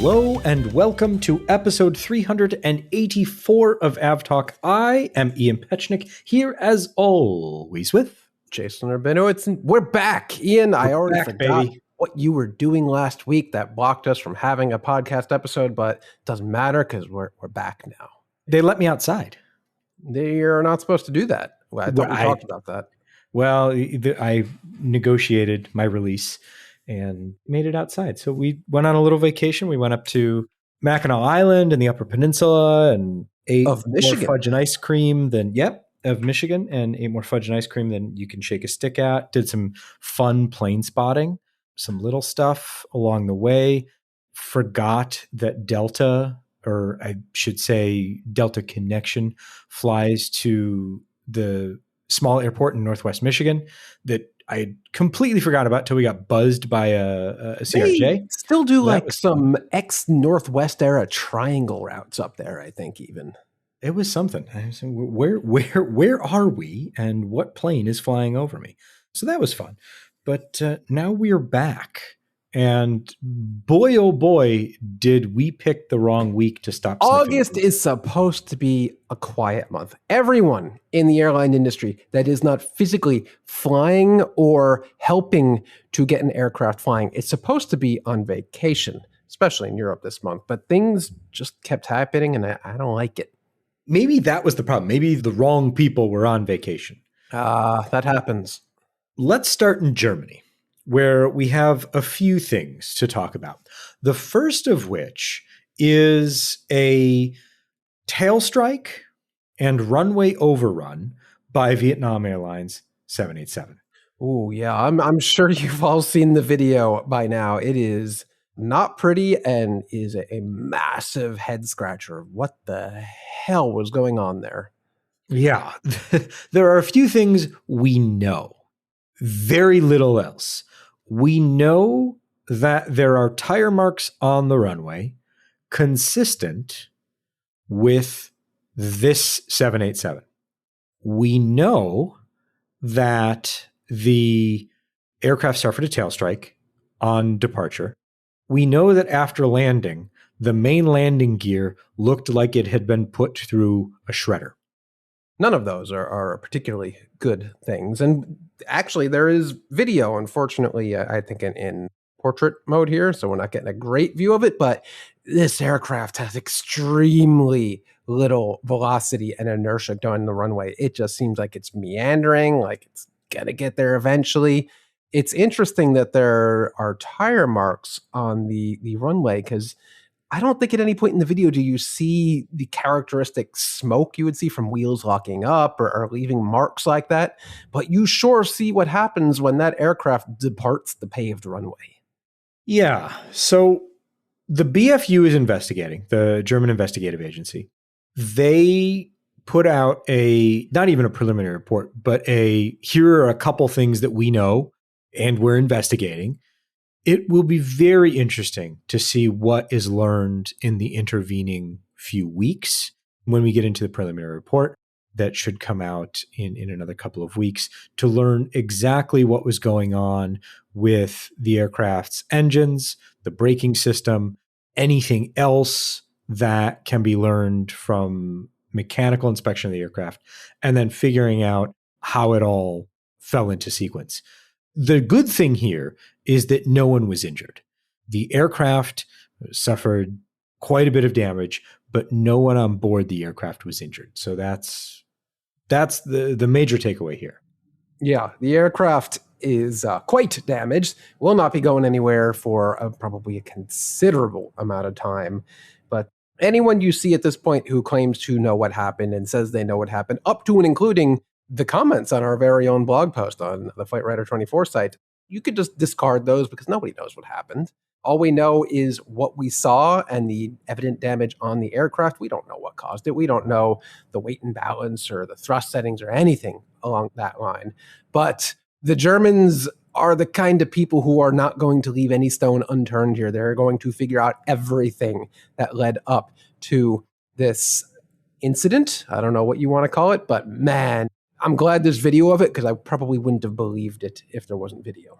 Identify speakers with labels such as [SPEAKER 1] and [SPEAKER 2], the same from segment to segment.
[SPEAKER 1] Hello and welcome to episode 384 of AvTalk. I am Ian Petchnick, here as always with
[SPEAKER 2] Jason Rabinowitz. We're back. Ian, I already forgot
[SPEAKER 1] baby.
[SPEAKER 2] what you were doing last week that blocked us from having a podcast episode, but it doesn't matter because we're back now.
[SPEAKER 1] They let me outside.
[SPEAKER 2] They're not supposed to do that. I thought we talked about that.
[SPEAKER 1] Well, I negotiated my release and made it outside. So we went on a little vacation. We went up to Mackinac Island in the Upper Peninsula and ate more fudge and ice cream of Michigan, and ate more fudge and ice cream than you can shake a stick at. Did some fun plane spotting, some little stuff along the way. Forgot that Delta, or I should say Delta Connection, flies to the small airport in Northwest Michigan that I completely forgot about till we got buzzed by a CRJ.
[SPEAKER 2] They still do some ex-Northwest era triangle routes up there, I think, even.
[SPEAKER 1] It was something. I said, where are we and what plane is flying over me? So that was fun. But now we're back. And boy, oh boy, did we pick the wrong week to stop sniffing.
[SPEAKER 2] August is supposed to be a quiet month. Everyone in the airline industry that is not physically flying or helping to get an aircraft flying, it's supposed to be on vacation, especially in Europe this month. But things just kept happening, and I don't like it.
[SPEAKER 1] Maybe that was the problem. Maybe the wrong people were on vacation.
[SPEAKER 2] That happens.
[SPEAKER 1] Let's start in Germany, where we have a few things to talk about. The first of which is a tail strike and runway overrun by Vietnam Airlines 787.
[SPEAKER 2] Oh, yeah. I'm sure you've all seen the video by now. It is not pretty and is a massive head scratcher. What the hell was going on there?
[SPEAKER 1] Yeah. There are a few things we know. Very little else. We know that there are tire marks on the runway consistent with this 787. We know that the aircraft suffered a tail strike on departure. We know that after landing, the main landing gear looked like it had been put through a shredder.
[SPEAKER 2] None of those are particularly good things. And actually, there is video, unfortunately, I think in portrait mode here, so we're not getting a great view of it, but this aircraft has extremely little velocity and inertia down the runway. It just seems like it's meandering, like it's going to get there eventually. It's interesting that there are tire marks on the runway, because I don't think at any point in the video do you see the characteristic smoke you would see from wheels locking up or leaving marks like that. But you sure see what happens when that aircraft departs the paved runway.
[SPEAKER 1] Yeah. So the BFU is investigating, the German investigative agency. They put out not even a preliminary report, but here are a couple things that we know and we're investigating. It will be very interesting to see what is learned in the intervening few weeks when we get into the preliminary report that should come out in another couple of weeks, to learn exactly what was going on with the aircraft's engines, the braking system, anything else that can be learned from mechanical inspection of the aircraft, and then figuring out how it all fell into sequence. The good thing here is that no one was injured. The aircraft suffered quite a bit of damage, but no one on board the aircraft was injured. So that's the major takeaway here.
[SPEAKER 2] Yeah, the aircraft is quite damaged, will not be going anywhere for probably a considerable amount of time. But anyone you see at this point who claims to know what happened and says they know what happened, up to and including the comments on our very own blog post on the Flight Radar 24 site, you could just discard those because nobody knows what happened. All we know is what we saw and the evident damage on the aircraft. We don't know what caused it. We don't know the weight and balance or the thrust settings or anything along that line. But the Germans are the kind of people who are not going to leave any stone unturned here. They're going to figure out everything that led up to this incident. I don't know what you want to call it, but man, I'm glad there's video of it because I probably wouldn't have believed it if there wasn't video.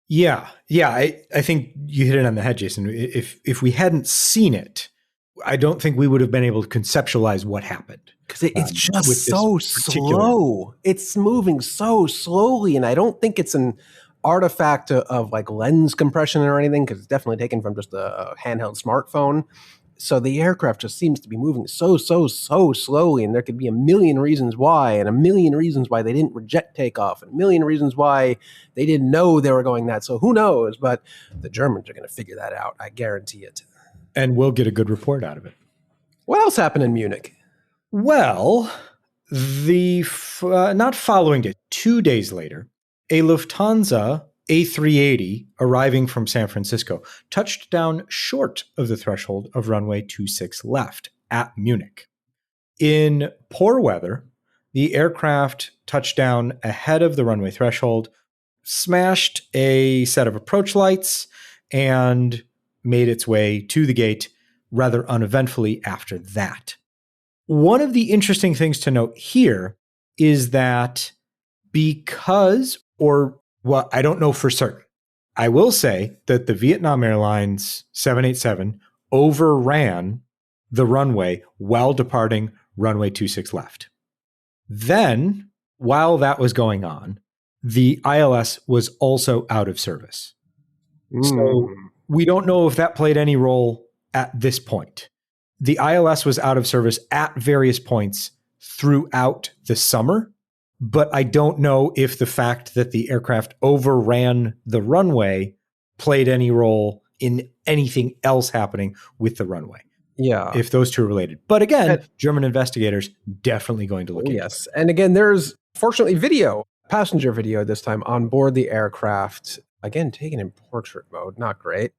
[SPEAKER 1] Yeah. Yeah. I think you hit it on the head, Jason. If we hadn't seen it, I don't think we would have been able to conceptualize what happened.
[SPEAKER 2] Because it's just
[SPEAKER 1] with this
[SPEAKER 2] so
[SPEAKER 1] particular
[SPEAKER 2] slow. It's moving so slowly. And I don't think it's an artifact of like lens compression or anything, because it's definitely taken from just a handheld smartphone. So the aircraft just seems to be moving so slowly, and there could be a million reasons why, and a million reasons why they didn't reject takeoff, and a million reasons why they didn't know they were going that. So who knows? But the Germans are going to figure that out. I guarantee it.
[SPEAKER 1] And we'll get a good report out of it.
[SPEAKER 2] What else happened in Munich?
[SPEAKER 1] Well, not following it, 2 days later, a Lufthansa A380 arriving from San Francisco touched down short of the threshold of runway 26 left at Munich. In poor weather, the aircraft touched down ahead of the runway threshold, smashed a set of approach lights, and made its way to the gate rather uneventfully after that. One of the interesting things to note here is that because, or well, I don't know for certain, I will say that the Vietnam Airlines 787 overran the runway while departing runway 26 left. Then, while that was going on, the ILS was also out of service. So we don't know if that played any role at this point. The ILS was out of service at various points throughout the summer, but I don't know if the fact that the aircraft overran the runway played any role in anything else happening with the runway.
[SPEAKER 2] Yeah.
[SPEAKER 1] If those two are related. But again, German investigators definitely going to look into it.
[SPEAKER 2] And again, there's fortunately video, passenger video this time on board the aircraft. Again, taken in portrait mode, not great.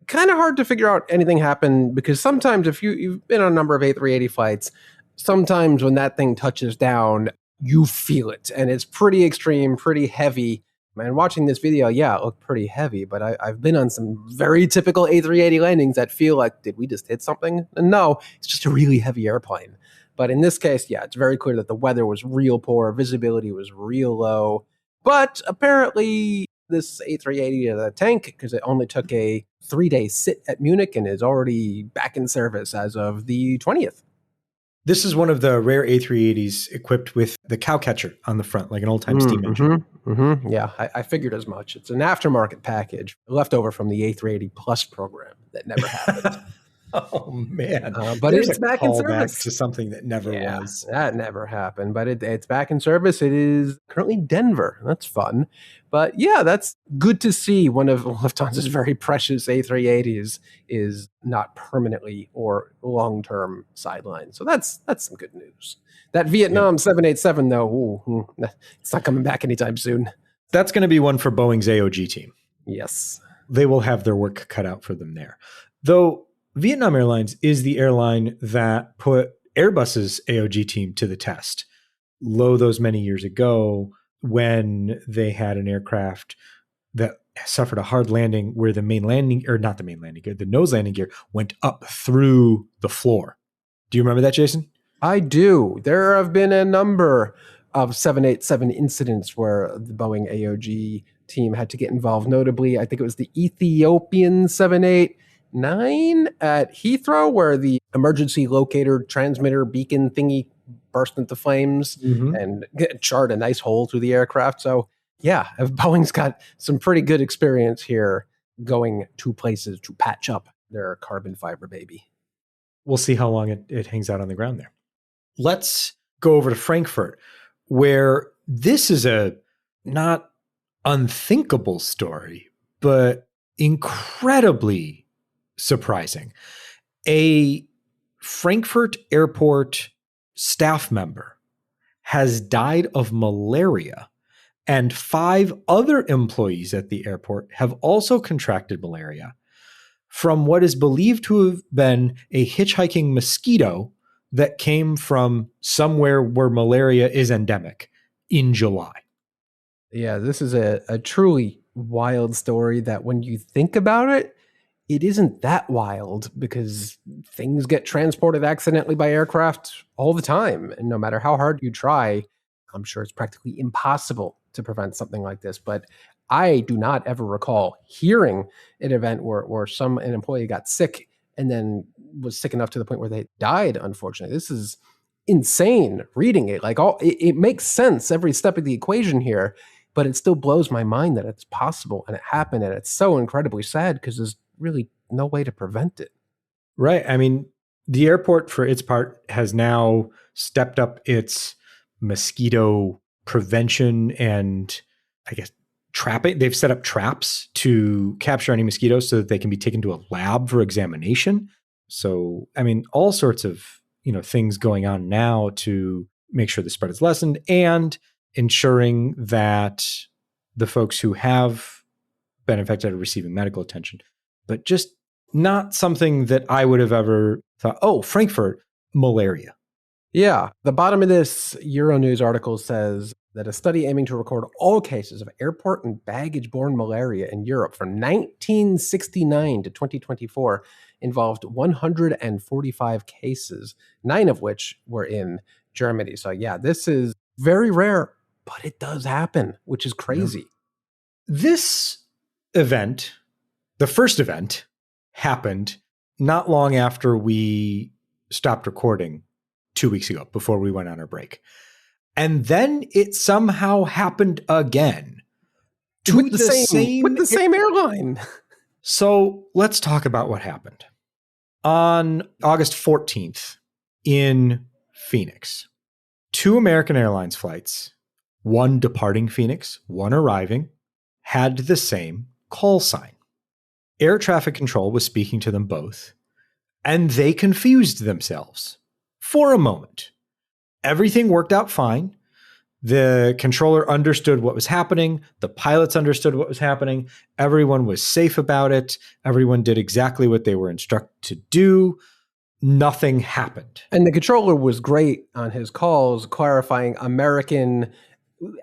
[SPEAKER 2] Kind of hard to figure out anything happened, because sometimes if you've been on a number of A380 flights, sometimes when that thing touches down, you feel it. And it's pretty extreme, pretty heavy. And watching this video, yeah, it looked pretty heavy, but I've been on some very typical A380 landings that feel like, did we just hit something? And no, it's just a really heavy airplane. But in this case, yeah, it's very clear that the weather was real poor, visibility was real low. But apparently this A380 to the tank, because it only took a 3-day sit at Munich and is already back in service as of the 20th.
[SPEAKER 1] This is one of the rare A380s equipped with the cow catcher on the front, like an old-time steam engine.
[SPEAKER 2] Yeah, I figured as much. It's an aftermarket package left over from the A380 Plus program that never happened.
[SPEAKER 1] Oh, man.
[SPEAKER 2] But
[SPEAKER 1] There's
[SPEAKER 2] it's back in service.
[SPEAKER 1] To something that never was.
[SPEAKER 2] That never happened, but it's back in service. It is currently Denver. That's fun. But yeah, that's good to see. One of Lufthansa's very precious A380s is not permanently or long-term sidelined. So that's some good news. That Vietnam 787, though, it's not coming back anytime soon.
[SPEAKER 1] That's going to be one for Boeing's AOG team.
[SPEAKER 2] Yes.
[SPEAKER 1] They will have their work cut out for them there. Though Vietnam Airlines is the airline that put Airbus's AOG team to the test. Those many years ago, when they had an aircraft that suffered a hard landing where the nose landing gear went up through the floor. Do you remember that, Jason?
[SPEAKER 2] I do. There have been a number of 787 incidents where the Boeing AOG team had to get involved. Notably, I think it was the Ethiopian 789 at Heathrow, where the emergency locator transmitter beacon thingy burst into flames and charred a nice hole through the aircraft. So yeah, Boeing's got some pretty good experience here going to places to patch up their carbon fiber baby.
[SPEAKER 1] We'll see how long it hangs out on the ground there. Let's go over to Frankfurt, where this is a not unthinkable story, but incredibly surprising. A Frankfurt Airport staff member has died of malaria, and 5 other employees at the airport have also contracted malaria from what is believed to have been a hitchhiking mosquito that came from somewhere where malaria is endemic in July.
[SPEAKER 2] Yeah, this is a truly wild story that when you think about it, it isn't that wild, because things get transported accidentally by aircraft all the time. And no matter how hard you try, I'm sure it's practically impossible to prevent something like this. But I do not ever recall hearing an event where an employee got sick and then was sick enough to the point where they died, unfortunately. This is insane reading it. Like it makes sense every step of the equation here, but it still blows my mind that it's possible and it happened, and it's so incredibly sad because there's really no way to prevent it.
[SPEAKER 1] Right. I mean, the airport, for its part, has now stepped up its mosquito prevention and, I guess, trapping. They've set up traps to capture any mosquitoes so that they can be taken to a lab for examination. So, I mean, all sorts of, things going on now to make sure the spread is lessened and ensuring that the folks who have been infected are receiving medical attention. But just not something that I would have ever thought, oh, Frankfurt, malaria.
[SPEAKER 2] Yeah. The bottom of this Euronews article says that a study aiming to record all cases of airport and baggage-borne malaria in Europe from 1969 to 2024 involved 145 cases, 9 of which were in Germany. So yeah, this is very rare, but it does happen, which is crazy.
[SPEAKER 1] This event, the first event, happened not long after we stopped recording 2 weeks ago, before we went on our break. And then it somehow happened again
[SPEAKER 2] with the same airline.
[SPEAKER 1] So let's talk about what happened. On August 14th in Phoenix, 2 American Airlines flights, one departing Phoenix, one arriving, had the same call sign. Air traffic control was speaking to them both, and they confused themselves for a moment. Everything worked out fine. The controller understood what was happening. The pilots understood what was happening. Everyone was safe about it. Everyone did exactly what they were instructed to do. Nothing happened.
[SPEAKER 2] And the controller was great on his calls, clarifying American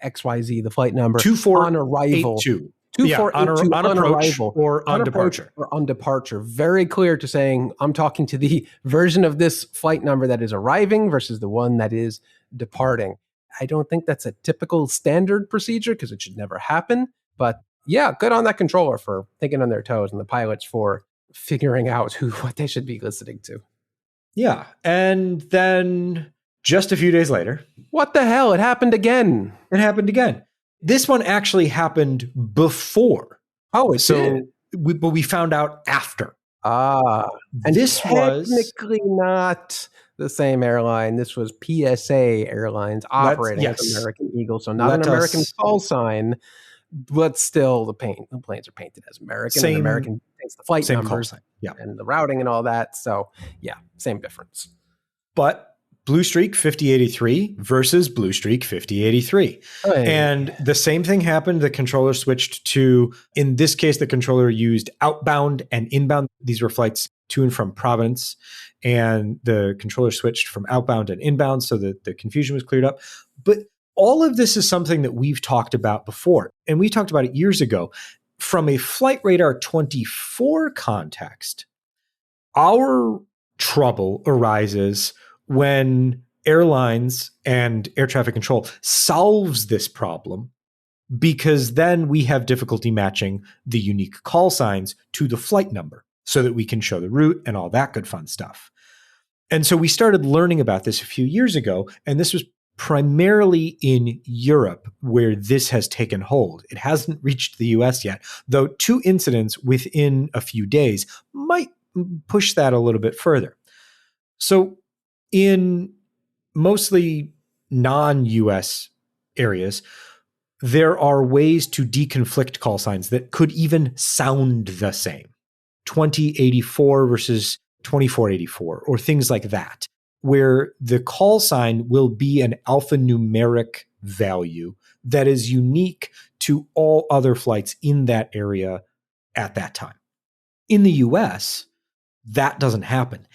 [SPEAKER 2] XYZ, the flight number, on arrival.
[SPEAKER 1] 2482.
[SPEAKER 2] 2482
[SPEAKER 1] on approach or on departure.
[SPEAKER 2] Or on departure. Very clear to saying, I'm talking to the version of this flight number that is arriving versus the one that is departing. I don't think that's a typical standard procedure because it should never happen. But yeah, good on that controller for thinking on their toes and the pilots for figuring out what they should be listening to.
[SPEAKER 1] Yeah. And then just a few days later.
[SPEAKER 2] What the hell? It happened again.
[SPEAKER 1] It happened again. This one actually happened before.
[SPEAKER 2] Oh, it did?
[SPEAKER 1] But we found out after.
[SPEAKER 2] And this was technically not the same airline. This was PSA Airlines operating as American Eagle, so not an American call sign, but still the planes are painted as American. And American takes the flight numbers and the routing and all that. So yeah, same difference.
[SPEAKER 1] But Blue Streak 5083 versus Blue Streak 5083. And the same thing happened. The controller switched to, in this case, the controller used outbound and inbound. These were flights to and from Providence. And the controller switched from outbound and inbound so that the confusion was cleared up. But all of this is something that we've talked about before. And we talked about it years ago. From a Flight Radar 24 context, our trouble arises when airlines and air traffic control solves this problem, because then we have difficulty matching the unique call signs to the flight number so that we can show the route and all that good fun stuff. And so we started learning about this a few years ago, and this was primarily in Europe where this has taken hold. It hasn't reached the US yet, though 2 incidents within a few days might push that a little bit further. So in mostly non-US areas, there are ways to deconflict call signs that could even sound the same. 2084 versus 2484, or things like that, where the call sign will be an alphanumeric value that is unique to all other flights in that area at that time. In the US, that doesn't happen.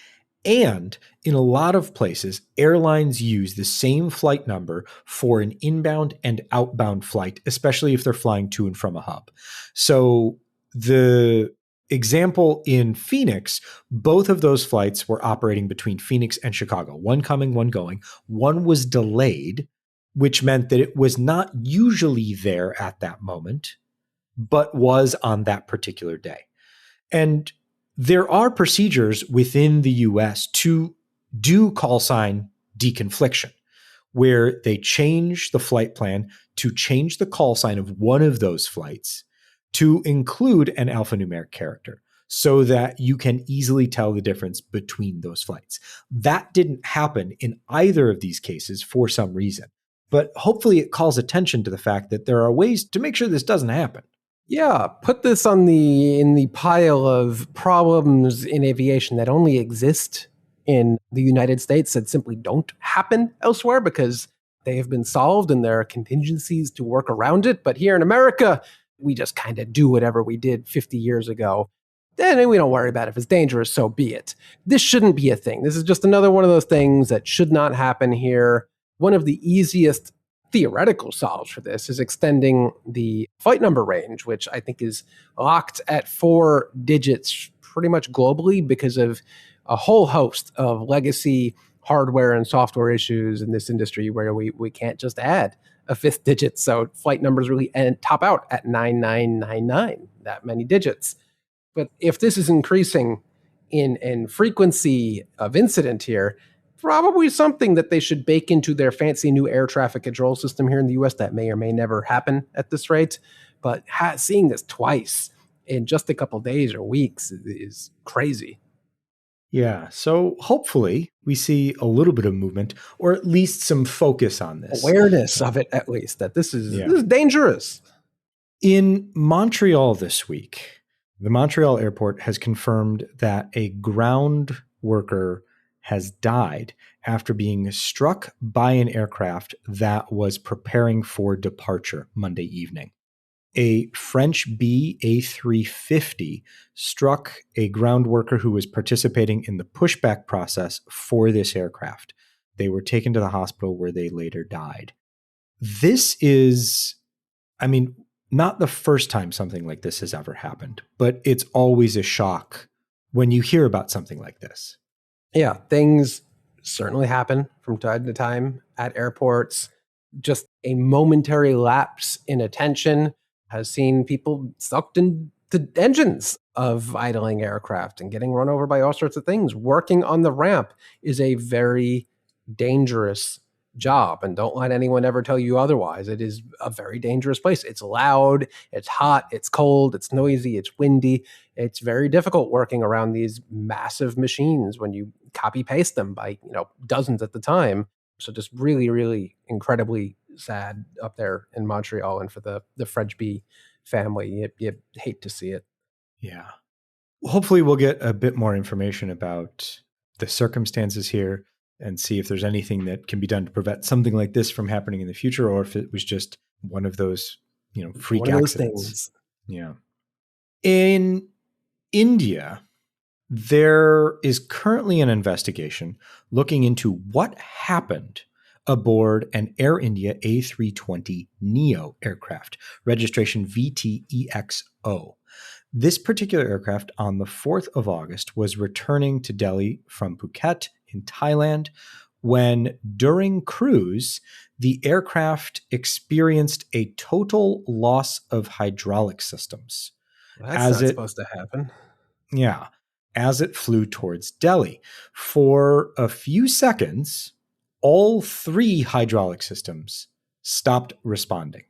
[SPEAKER 1] And in a lot of places, airlines use the same flight number for an inbound and outbound flight, especially if they're flying to and from a hub. So the example in Phoenix, both of those flights were operating between Phoenix and Chicago, one coming, one going. One was delayed, which meant that it was not usually there at that moment. but was on that particular day. And there are procedures within the US to do call sign deconfliction, where they change the flight plan to change the call sign of one of those flights to include an alphanumeric character so that you can easily tell the difference between those flights. That didn't happen in either of these cases for some reason, but hopefully it calls attention to the fact that there are ways to make sure this doesn't happen.
[SPEAKER 2] Yeah, put this in the pile of problems in aviation that only exist in the United States that simply don't happen elsewhere because they have been solved and there are contingencies to work around it. But here in America, we just kind of do whatever we did 50 years ago. Then we don't worry about it. If it's dangerous, so be it. This shouldn't be a thing. This is just another one of those things that should not happen here. One of the easiest theoretical solves for this is extending the flight number range, which I think is locked at 4 digits pretty much globally because of a whole host of legacy hardware and software issues in this industry where we can't just add a 5th digit. So flight numbers really top out at 9999, that many digits. But if this is increasing in frequency of incident here, probably something that they should bake into their fancy new air traffic control system here in the US that may or may never happen at this rate. But seeing this twice in just a couple days or weeks is crazy.
[SPEAKER 1] Yeah, so hopefully we see a little bit of movement or at least some focus on this.
[SPEAKER 2] Awareness of it, at least, that this is dangerous.
[SPEAKER 1] In Montreal this week, the Montreal airport has confirmed that a ground worker has died after being struck by an aircraft that was preparing for departure Monday evening. A French A380 struck a ground worker who was participating in the pushback process for this aircraft. They were taken to the hospital where they later died. This is, not the first time something like this has ever happened, but it's always a shock when you hear about something like this.
[SPEAKER 2] Yeah, things certainly happen from time to time at airports. Just a momentary lapse in attention has seen people sucked into engines of idling aircraft and getting run over by all sorts of things. Working on the ramp is a very dangerous job, and don't let anyone ever tell you otherwise. It is a very dangerous place. It's loud, it's hot, it's cold, it's noisy, it's windy. It's very difficult working around these massive machines when you copy paste them by dozens at the time. So just really, really incredibly sad up there in Montreal, and for the French B family, you hate to see it.
[SPEAKER 1] Yeah. Hopefully we'll get a bit more information about the circumstances here and see if there's anything that can be done to prevent something like this from happening in the future, or if it was just one of those, freak accidents. Yeah. In India, there is currently an investigation looking into what happened aboard an Air India A320neo aircraft, registration VT-EXO. This particular aircraft on the 4th of August was returning to Delhi from Phuket in Thailand when, during cruise, the aircraft experienced a total loss of hydraulic systems.
[SPEAKER 2] That's not supposed to happen.
[SPEAKER 1] Yeah, as it flew towards Delhi. For a few seconds, all 3 hydraulic systems stopped responding.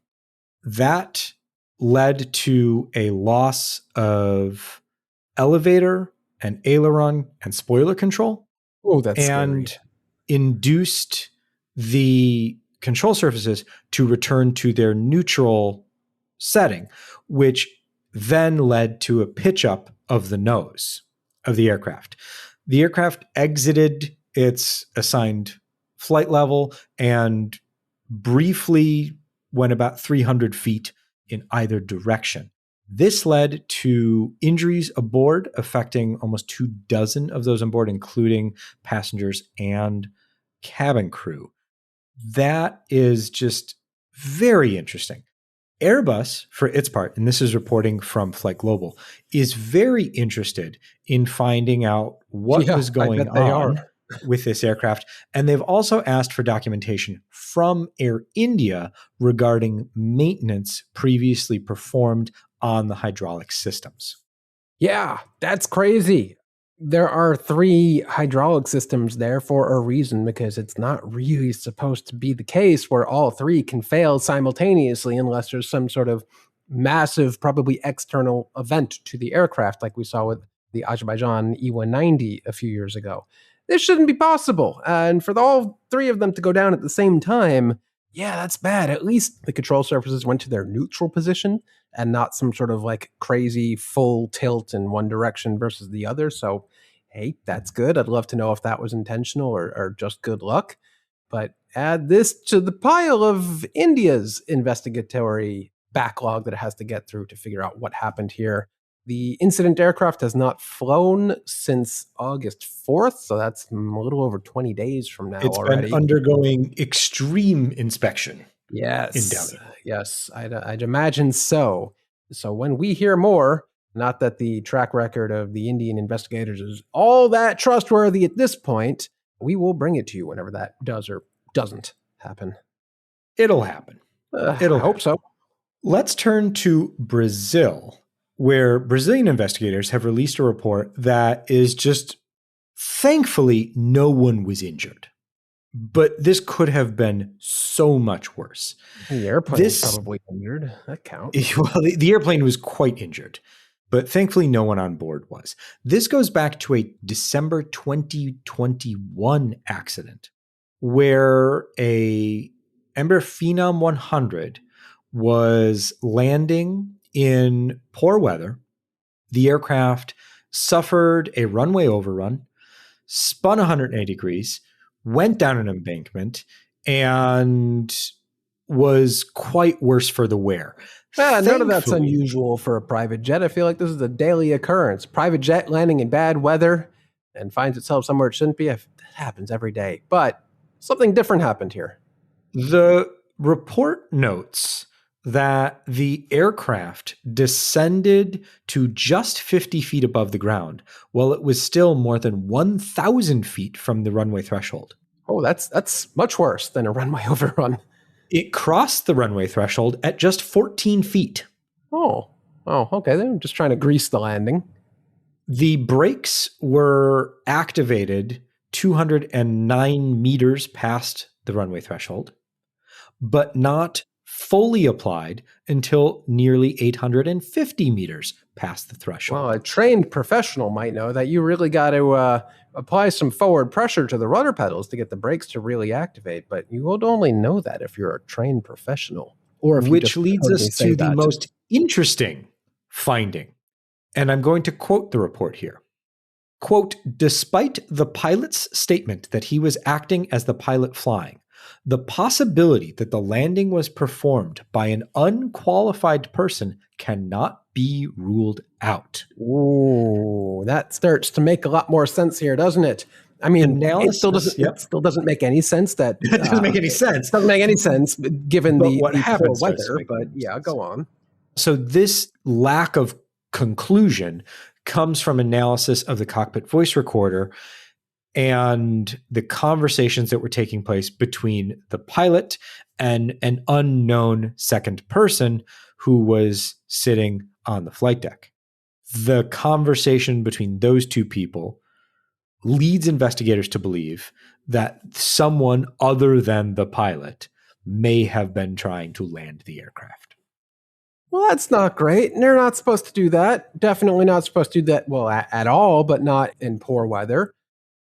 [SPEAKER 1] That led to a loss of elevator and aileron and spoiler control.
[SPEAKER 2] Oh, that's
[SPEAKER 1] and
[SPEAKER 2] scary.
[SPEAKER 1] Induced the control surfaces to return to their neutral setting, which then led to a pitch up of the nose of the aircraft. The aircraft exited its assigned flight level and briefly went about 300 feet in either direction. This led to injuries aboard, affecting almost 24 of those on board, including passengers and cabin crew. That is just very interesting. Airbus, for its part, and this is reporting from Flight Global, is very interested in finding out what was going on with this aircraft. And they've also asked for documentation from Air India regarding maintenance previously performed on the hydraulic systems.
[SPEAKER 2] Yeah, that's crazy. There are 3 hydraulic systems there for a reason, because it's not really supposed to be the case where all 3 can fail simultaneously unless there's some sort of massive, probably external event to the aircraft, like we saw with the Azerbaijan E190 a few years ago. This shouldn't be possible. And for all 3 of them to go down at the same time, yeah, that's bad. At least the control surfaces went to their neutral position and not some sort of like crazy full tilt in one direction versus the other. So, hey, that's good. I'd love to know if that was intentional or just good luck. But add this to the pile of India's investigatory backlog that it has to get through to figure out what happened here. The incident aircraft has not flown since August 4th, so that's a little over 20 days from now already.
[SPEAKER 1] It's been undergoing extreme inspection.
[SPEAKER 2] Yes.
[SPEAKER 1] In Delhi.
[SPEAKER 2] Yes, I'd imagine so. So when we hear more, not that the track record of the Indian investigators is all that trustworthy at this point, we will bring it to you whenever that does or doesn't happen.
[SPEAKER 1] It'll happen.
[SPEAKER 2] I hope so.
[SPEAKER 1] Let's turn to Brazil, where Brazilian investigators have released a report that is just, thankfully, no one was injured. But this could have been so much worse.
[SPEAKER 2] The airplane was probably injured. That counts.
[SPEAKER 1] Well, the airplane was quite injured, but thankfully no one on board was. This goes back to a December 2021 accident where a Embraer Phenom 100 was landing in poor weather. The aircraft suffered a runway overrun, spun 180 degrees, went down an embankment, and was quite worse for the wear.
[SPEAKER 2] None of that's unusual for a private jet. I feel like this is a daily occurrence. Private jet landing in bad weather and finds itself somewhere it shouldn't be. That happens every day. But something different happened here.
[SPEAKER 1] The report notes that the aircraft descended to just 50 feet above the ground, while it was still more than 1,000 feet from the runway threshold.
[SPEAKER 2] Oh, that's much worse than a runway overrun.
[SPEAKER 1] It crossed the runway threshold at just 14 feet.
[SPEAKER 2] Oh, okay. They're just trying to grease the landing.
[SPEAKER 1] The brakes were activated 209 meters past the runway threshold, but not fully applied until nearly 850 meters past the threshold.
[SPEAKER 2] Well, a trained professional might know that you really got to apply some forward pressure to the rudder pedals to get the brakes to really activate, but you would only know that if you're a trained professional. Or if
[SPEAKER 1] which leads us to the most interesting finding. And I'm going to quote the report here. Quote, despite the pilot's statement that he was acting as the pilot flying, the possibility that the landing was performed by an unqualified person cannot be ruled out.
[SPEAKER 2] Ooh, that starts to make a lot more sense here, doesn't it? I mean, it still doesn't make any sense that...
[SPEAKER 1] It doesn't make any sense.
[SPEAKER 2] It doesn't make any sense given the poor weather, but
[SPEAKER 1] yeah,
[SPEAKER 2] go on.
[SPEAKER 1] So this lack of conclusion comes from analysis of the cockpit voice recorder and the conversations that were taking place between the pilot and an unknown second person who was sitting on the flight deck. The conversation between those two people leads investigators to believe that someone other than the pilot may have been trying to land the aircraft.
[SPEAKER 2] Well, that's not great. And they're not supposed to do that. Definitely not supposed to do that, well, at all, but not in poor weather.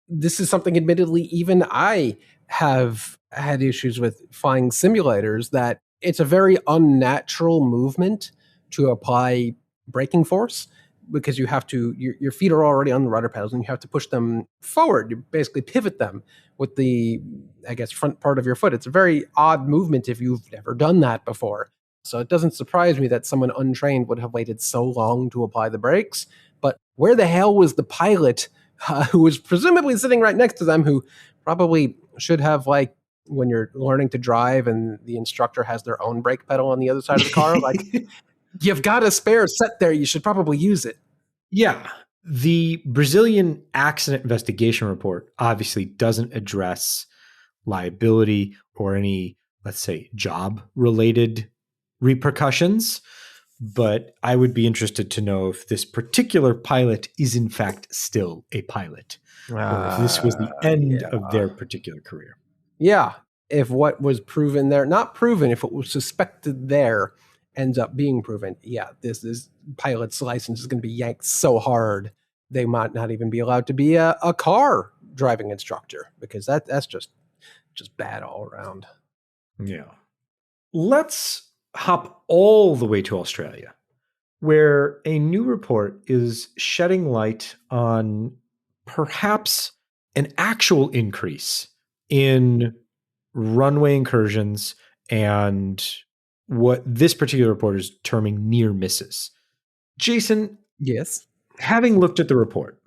[SPEAKER 2] This is something, admittedly, even I have had issues with flying simulators, that it's a very unnatural movement to apply braking force, because you have to, your feet are already on the rudder pedals and you have to push them forward. You basically pivot them with the, I guess, front part of your foot. It's a very odd movement if you've never done that before. So it doesn't surprise me that someone untrained would have waited so long to apply the brakes. But where the hell was the pilot who was presumably sitting right next to them, who probably should have, like, when you're learning to drive and the instructor has their own brake pedal on the other side of the car, like, you've got a spare set there, you should probably use it.
[SPEAKER 1] Yeah. The Brazilian accident investigation report obviously doesn't address liability or any, let's say, job-related repercussions, but I would be interested to know if this particular pilot is in fact still a pilot, or if this was the end of their particular career.
[SPEAKER 2] Yeah. If what was proven there, not proven, if what was suspected there ends up being proven, yeah, this pilot's license is going to be yanked so hard they might not even be allowed to be a car driving instructor, because that's just bad all around.
[SPEAKER 1] Yeah. Let's hop all the way to Australia, where a new report is shedding light on perhaps an actual increase in runway incursions and what this particular report is terming near misses. Jason,
[SPEAKER 2] Yes.
[SPEAKER 1] having looked at the report,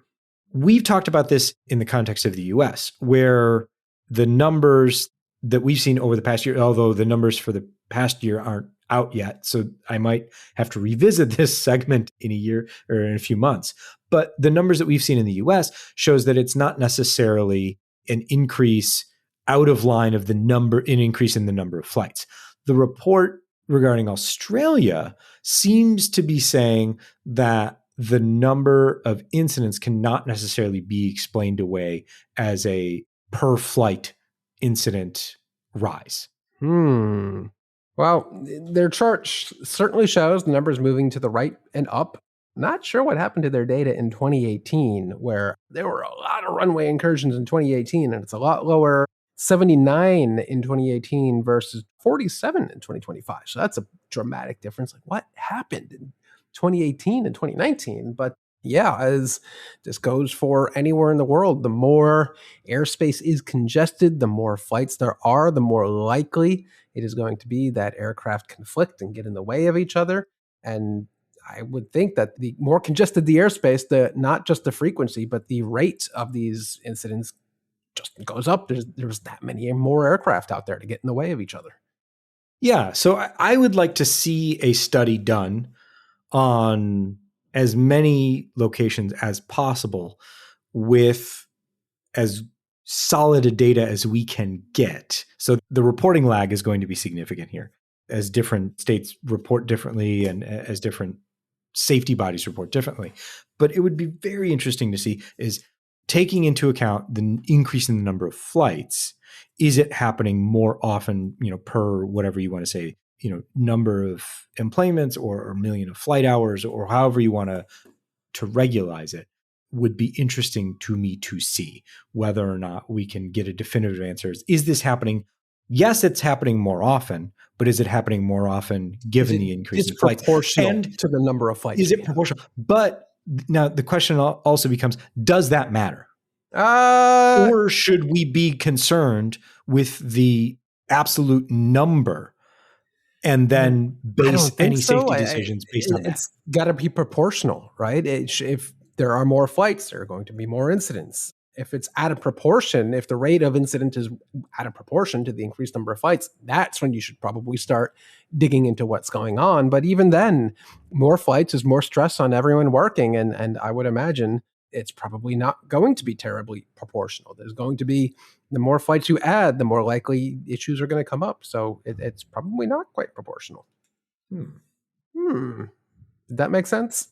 [SPEAKER 1] we've talked about this in the context of the US, where the numbers that we've seen over the past year, although the numbers for the past year aren't out yet, so I might have to revisit this segment in a year or in a few months. But the numbers that we've seen in the US shows that it's not necessarily an increase out of line of an increase in the number of flights. The report regarding Australia seems to be saying that the number of incidents cannot necessarily be explained away as a per flight incident rise.
[SPEAKER 2] Well, their chart certainly shows the numbers moving to the right and up. Not sure what happened to their data in 2018, where there were a lot of runway incursions in 2018, and it's a lot lower, 79 in 2018 versus 47 in 2025. So that's a dramatic difference. Like, what happened in 2018 and 2019? But yeah, as this goes for anywhere in the world, the more airspace is congested, the more flights there are, the more likely it is going to be that aircraft conflict and get in the way of each other. And I would think that the more congested the airspace, not just the frequency, but the rate of these incidents just goes up. There's that many more aircraft out there to get in the way of each other.
[SPEAKER 1] Yeah, so I would like to see a study done on as many locations as possible with as solid a data as we can get. So the reporting lag is going to be significant here, as different states report differently and as different safety bodies report differently. But it would be very interesting to see is taking into account the increase in the number of flights, is it happening more often, per whatever you want to say, number of employments or million of flight hours or however you want to regularize it, would be interesting to me to see whether or not we can get a definitive answer. Is this happening? Yes, it's happening more often, but is it happening more often given the increase in flights?
[SPEAKER 2] Proportional to the number of flights.
[SPEAKER 1] Is it proportional? But now the question also becomes, does that matter? Or should we be concerned with the absolute number and then base any safety decisions based on that?
[SPEAKER 2] It's got to be proportional, right? If there are more flights, there are going to be more incidents. If it's out of proportion, if the rate of incident is out of proportion to the increased number of flights, that's when you should probably start digging into what's going on. But even then, more flights is more stress on everyone working. And I would imagine it's probably not going to be terribly proportional. There's going to be, the more flights you add, the more likely issues are going to come up. So it's probably not quite proportional. Did that make sense?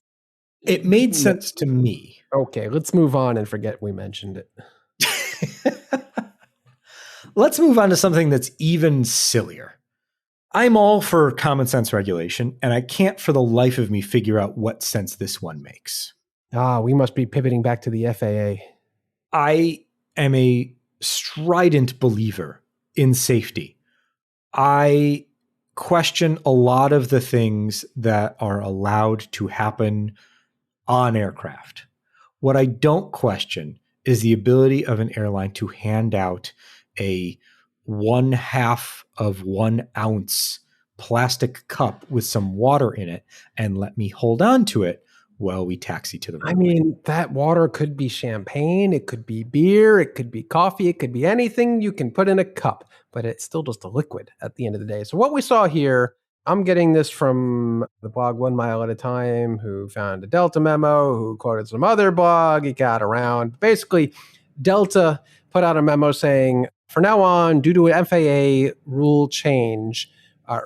[SPEAKER 1] It made sense to me.
[SPEAKER 2] Okay, let's move on and forget we mentioned it.
[SPEAKER 1] Let's move on to something that's even sillier. I'm all for common sense regulation, and I can't for the life of me figure out what sense this one makes.
[SPEAKER 2] We must be pivoting back to the FAA.
[SPEAKER 1] I am a strident believer in safety. I question a lot of the things that are allowed to happen on aircraft. What I don't question is the ability of an airline to hand out a 1/2 of 1 ounce plastic cup with some water in it and let me hold on to it while we taxi to the runway.
[SPEAKER 2] I mean, that water could be champagne, it could be beer, it could be coffee, it could be anything you can put in a cup, but it's still just a liquid at the end of the day. So what we saw here, I'm getting this from the blog 1 Mile at a Time, who found a Delta memo, who quoted some other blog, it got around. Basically, Delta put out a memo saying, for now on, due to an FAA rule change,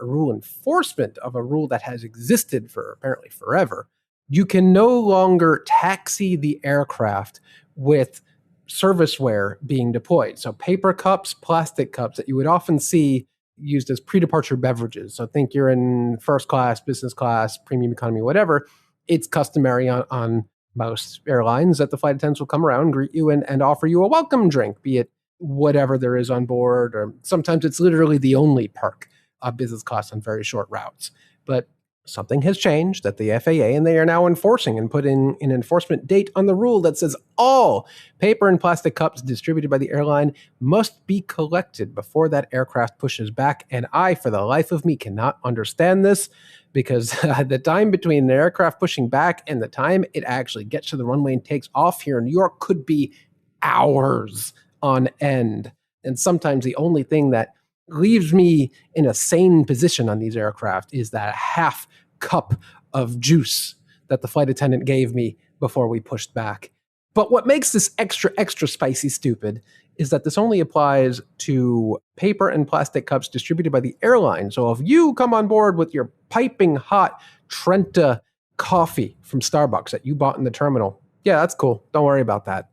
[SPEAKER 2] rule enforcement of a rule that has existed for apparently forever. You can no longer taxi the aircraft with serviceware being deployed. So paper cups, plastic cups that you would often see used as pre-departure beverages. So think you're in first class, business class, premium economy, whatever. It's customary on most airlines that the flight attendants will come around, greet you, and offer you a welcome drink, be it whatever there is on board, or sometimes it's literally the only perk of business class on very short routes. But something has changed that the FAA and they are now enforcing and put in an enforcement date on the rule that says all paper and plastic cups distributed by the airline must be collected before that aircraft pushes back. And I, for the life of me, cannot understand this because the time between the aircraft pushing back and the time it actually gets to the runway and takes off here in New York could be hours on end. And sometimes the only thing that leaves me in a sane position on these aircraft is that half cup of juice that the flight attendant gave me before we pushed back. But what makes this extra spicy stupid is that this only applies to paper and plastic cups distributed by the airline. So if you come on board with your piping hot Trenta coffee from Starbucks that you bought in the terminal, yeah, that's cool. Don't worry about that.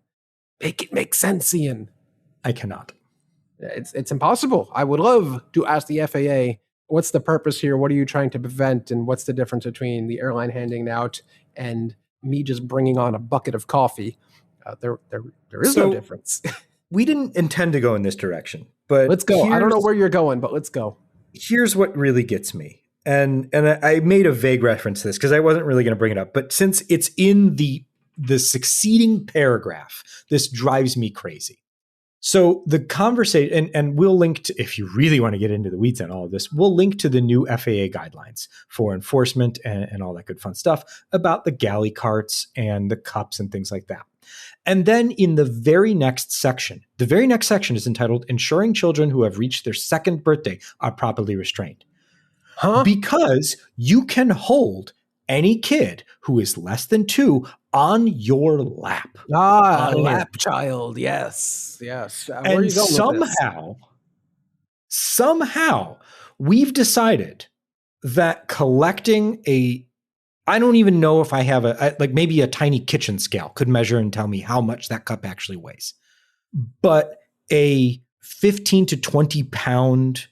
[SPEAKER 2] Make it make sense, Ian.
[SPEAKER 1] I cannot.
[SPEAKER 2] It's impossible. I would love to ask the FAA, what's the purpose here? What are you trying to prevent? And what's the difference between the airline handing out and me just bringing on a bucket of coffee? There is no difference.
[SPEAKER 1] We didn't intend to go in this direction, but
[SPEAKER 2] let's go. I don't know where you're going, but let's go.
[SPEAKER 1] Here's what really gets me. And I made a vague reference to this because I wasn't really going to bring it up, but since it's in the succeeding paragraph, this drives me crazy. So the conversation, and we'll link to, if you really want to get into the weeds on all of this, we'll link to the new FAA guidelines for enforcement and all that good fun stuff about the galley carts and the cups and things like that. And then in the very next section is entitled Ensuring Children Who Have Reached Their Second Birthday Are Properly Restrained. Because you can hold any kid who is less than 2 on your lap.
[SPEAKER 2] Lap child. Yes. Where
[SPEAKER 1] and somehow we've decided that collecting I don't even know if I have maybe a tiny kitchen scale could measure and tell me how much that cup actually weighs. But a 15 to 20 pound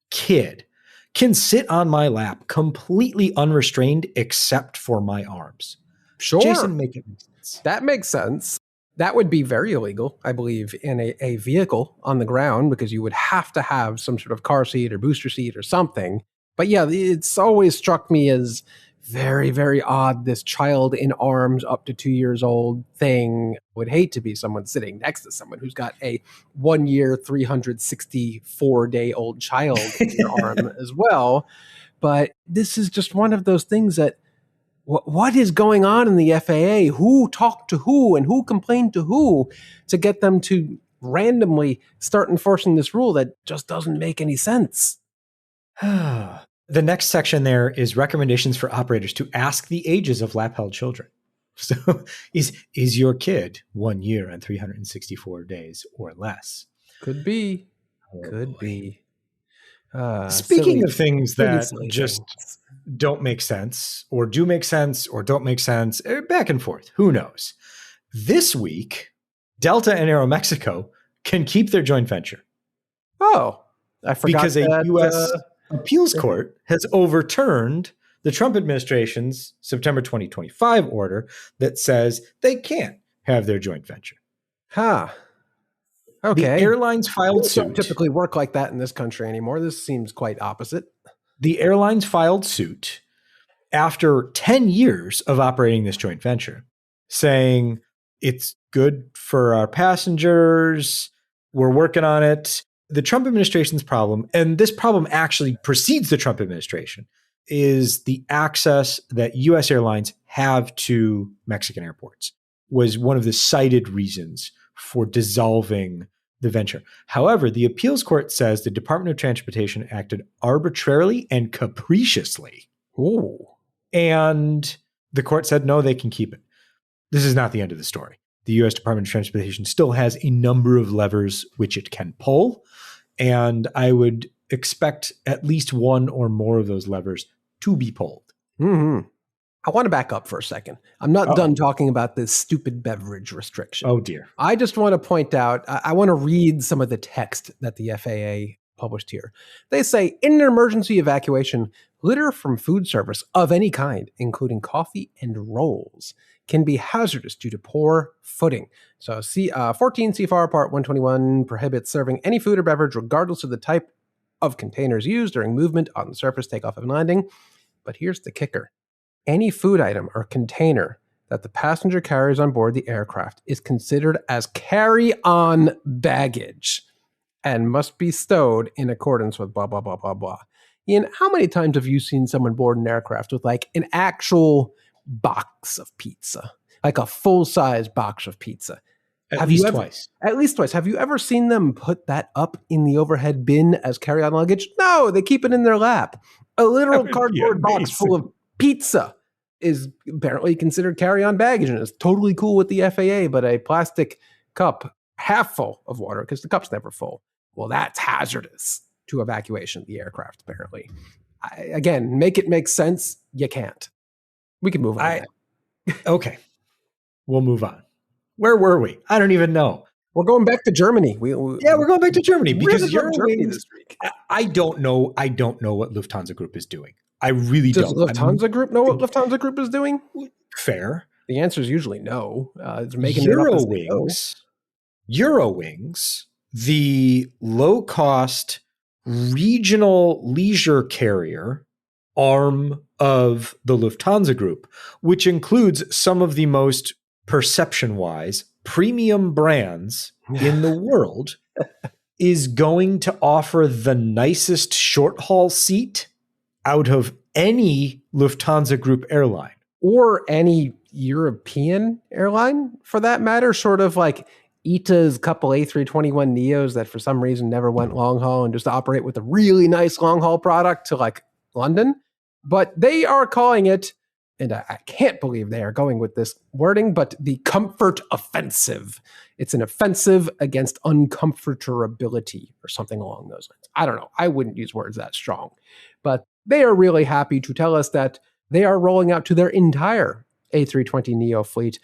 [SPEAKER 1] kid can sit on my lap completely unrestrained except for my arms.
[SPEAKER 2] Sure.
[SPEAKER 1] Jason, make it make sense.
[SPEAKER 2] That makes sense. That would be very illegal, I believe, in a vehicle on the ground because you would have to have some sort of car seat or booster seat or something. But yeah, it's always struck me as very, very odd, this child in arms up to 2 years old thing. Would hate to be someone sitting next to someone who's got a 1 year, 364-day-old child in their arm as well. But this is just one of those things that, what is going on in the FAA? Who talked to who and who complained to who to get them to randomly start enforcing this rule that just doesn't make any sense?
[SPEAKER 1] The next section there is recommendations for operators to ask the ages of lap-held children. So is your kid 1 year and 364 days or less?
[SPEAKER 2] Could be.
[SPEAKER 1] Speaking of things that just don't make sense or do make sense or don't make sense, back and forth, who knows? This week, Delta and Aeromexico can keep their joint venture.
[SPEAKER 2] Oh, I forgot
[SPEAKER 1] because a U.S. appeals court has overturned the Trump administration's September 2025 order that says they can't have their joint venture.
[SPEAKER 2] Okay.
[SPEAKER 1] The airlines filed suit.
[SPEAKER 2] Don't typically work like that in this country anymore. This seems quite opposite.
[SPEAKER 1] The airlines filed suit after 10 years of operating this joint venture, saying it's good for our passengers. We're working on it. The Trump administration's problem, and this problem actually precedes the Trump administration, is the access that U.S. airlines have to Mexican airports was one of the cited reasons for dissolving the venture. However, the appeals court says the Department of Transportation acted arbitrarily and capriciously.
[SPEAKER 2] Ooh.
[SPEAKER 1] And the court said, no, they can keep it. This is not the end of the story. The U.S. Department of Transportation still has a number of levers which it can pull. And I would expect at least one or more of those levers to be pulled.
[SPEAKER 2] Mm-hmm. I want to back up for a second. I'm not done talking about this stupid beverage restriction.
[SPEAKER 1] Oh, dear.
[SPEAKER 2] I just want to point out, I want to read some of the text that the FAA published here. They say, in an emergency evacuation, litter from food service of any kind, including coffee and rolls, can be hazardous due to poor footing. So 14 CFR Part 121 prohibits serving any food or beverage regardless of the type of containers used during movement on the surface, takeoff, and landing. But here's the kicker. Any food item or container that the passenger carries on board the aircraft is considered as carry-on baggage and must be stowed in accordance with blah, blah, blah, blah, blah. Ian, how many times have you seen someone board an aircraft with like an actual box of pizza, like a full-size box of pizza?
[SPEAKER 1] At least twice.
[SPEAKER 2] At least twice. Have you ever seen them put that up in the overhead bin as carry-on luggage? No, they keep it in their lap. A literal cardboard box full of pizza is apparently considered carry-on baggage, and it's totally cool with the FAA, but a plastic cup half full of water, because the cup's never full, well, that's hazardous to evacuation of the aircraft, apparently. Again, make it make sense. You can't. We can move on.
[SPEAKER 1] Okay. We'll move on. Where were we? I don't even know.
[SPEAKER 2] We're going back to Germany.
[SPEAKER 1] We're going back to Germany because
[SPEAKER 2] Germany this week.
[SPEAKER 1] I don't know what Lufthansa Group is doing. I really don't.
[SPEAKER 2] Does Lufthansa Group know what Lufthansa Group is doing?
[SPEAKER 1] Fair.
[SPEAKER 2] The answer is usually no. It's making
[SPEAKER 1] Eurowings, the low-cost regional leisure carrier arm of the Lufthansa Group, which includes some of the most perception-wise premium brands in the world, is going to offer the nicest short-haul seat out of any Lufthansa Group airline.
[SPEAKER 2] Or any European airline, for that matter, sort of like ITA's couple A321neos that for some reason never went long haul and just operate with a really nice long haul product to like London. But they are calling it, and I can't believe they are going with this wording, but the comfort offensive. It's an offensive against uncomfortability or something along those lines. I don't know. I wouldn't use words that strong. But they are really happy to tell us that they are rolling out to their entire A320neo fleet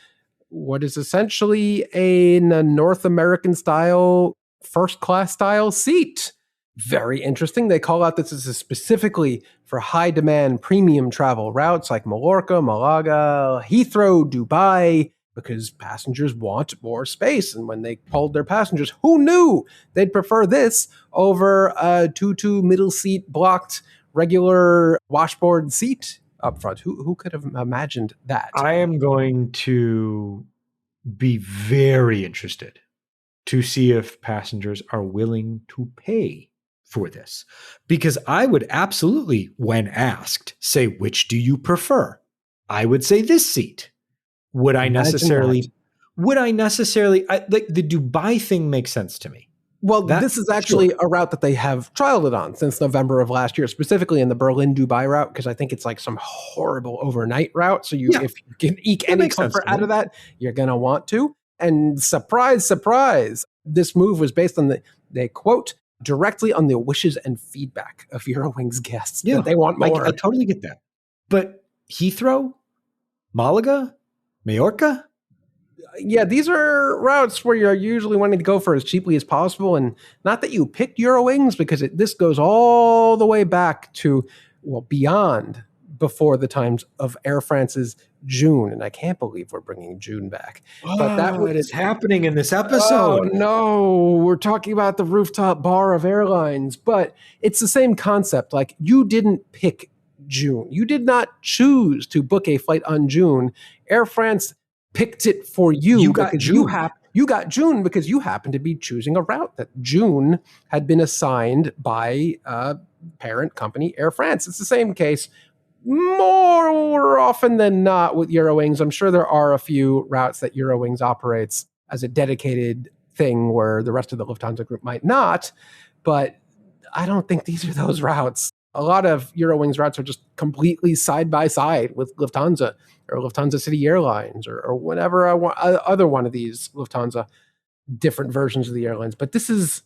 [SPEAKER 2] what is essentially a North American style, first class style seat. Very interesting. They call out this is specifically for high demand premium travel routes like Mallorca, Malaga, Heathrow, Dubai, because passengers want more space. And when they polled their passengers, who knew they'd prefer this over a 2-2 middle seat blocked regular washboard seat up front? Who could have imagined that?
[SPEAKER 1] I am going to be very interested to see if passengers are willing to pay for this, because I would absolutely, when asked, say, which do you prefer? I would say this seat. Would I necessarily, like the Dubai thing makes sense to me.
[SPEAKER 2] Well, this is actually a route that they have trialed it on since November of last year, specifically in the Berlin-Dubai route, because I think it's like some horrible overnight route. So if you can eke any comfort out of that, you're going to want to. And surprise, surprise, this move was based on they quote, directly on the wishes and feedback of Eurowings guests.
[SPEAKER 1] Yeah,
[SPEAKER 2] that they want more.
[SPEAKER 1] I totally get that. But Heathrow, Malaga, Majorca?
[SPEAKER 2] Yeah, these are routes where you're usually wanting to go for as cheaply as possible. And not that you picked Eurowings, because this goes all the way back to, well, beyond before the times of Air France's June. And I can't believe we're bringing June back.
[SPEAKER 1] But that is happening in this episode.
[SPEAKER 2] Oh, no, we're talking about the rooftop bar of airlines. But it's the same concept. Like, you didn't pick June. You did not choose to book a flight on June. Air France picked it for you.
[SPEAKER 1] You got June.
[SPEAKER 2] You got June because you happened to be choosing a route that June had been assigned by parent company Air France. It's the same case more often than not with Eurowings. I'm sure there are a few routes that Eurowings operates as a dedicated thing where the rest of the Lufthansa group might not, but I don't think these are those routes. A lot of Eurowings routes are just completely side by side with Lufthansa or Lufthansa City Airlines or whatever other one of these Lufthansa different versions of the airlines. But this is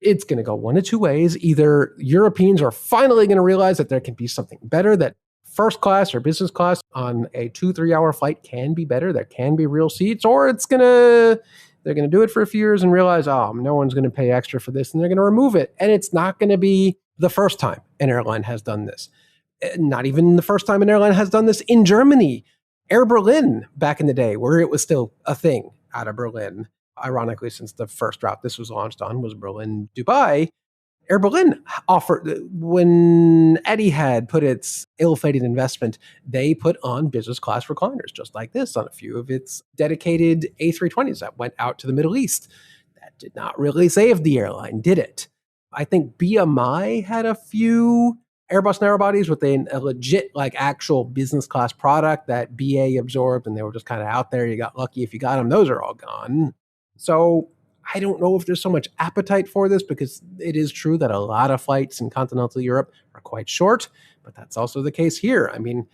[SPEAKER 2] It's going to go one of two ways. Either Europeans are finally going to realize that there can be something better, that first class or business class on a 2-3 hour flight can be better, there can be real seats, or they're going to do it for a few years and realize, no one's going to pay extra for this, and they're going to remove it. And it's not going to be the first time an airline has done this. Not even the first time an airline has done this in Germany. Air Berlin back in the day, where it was still a thing out of Berlin. Ironically, since the first route this was launched on was Berlin-Dubai, Air Berlin offered, when Etihad put its ill-fated investment, they put on business class recliners, just like this, on a few of its dedicated A320s that went out to the Middle East. That did not really save the airline, did it? I think BMI had a few Airbus narrow bodies with a legit, actual business class product that BA absorbed, and they were just kind of out there. You got lucky if you got them. Those are all gone. So I don't know if there's so much appetite for this, because it is true that a lot of flights in continental Europe are quite short, but that's also the case here. I mean,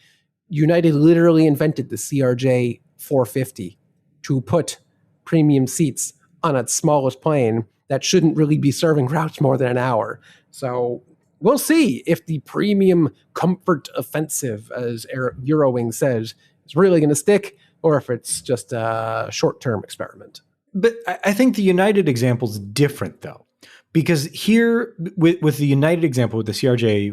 [SPEAKER 2] United literally invented the CRJ 450 to put premium seats on its smallest plane that shouldn't really be serving routes more than an hour. So we'll see if the premium comfort offensive, as Eurowings says, is really going to stick, or if it's just a short-term experiment.
[SPEAKER 1] But I think the United example is different, though, because here with the United example, with the CRJ